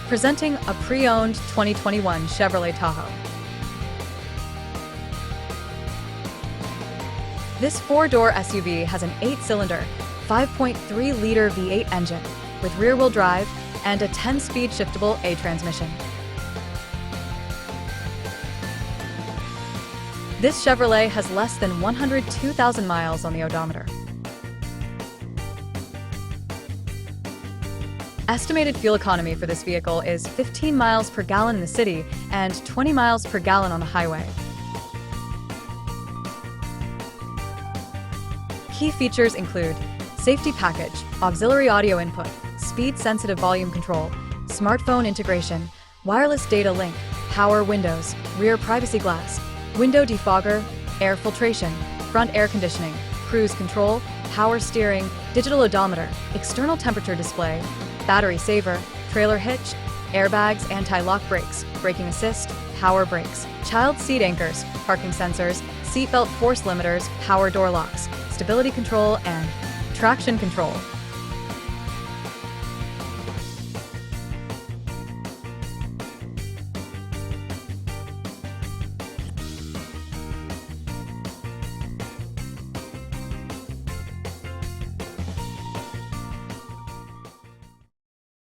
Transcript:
Presenting a pre-owned 2021 Chevrolet Tahoe. This four-door SUV has an 8-cylinder, 5.3-liter V8 engine with rear-wheel drive and a 10-speed shiftable A transmission. This Chevrolet has less than 102,000 miles on the odometer. Estimated fuel economy for this vehicle is 15 miles per gallon in the city and 20 miles per gallon on the highway. Key features include safety package, auxiliary audio input, speed-sensitive volume control, smartphone integration, wireless data link, power windows, rear privacy glass, window defogger, air filtration, front air conditioning, cruise control, power steering, digital odometer, external temperature display, battery saver, trailer hitch, airbags, anti-lock brakes, braking assist, power brakes, child seat anchors, parking sensors, seatbelt force limiters, power door locks, stability control, and traction control.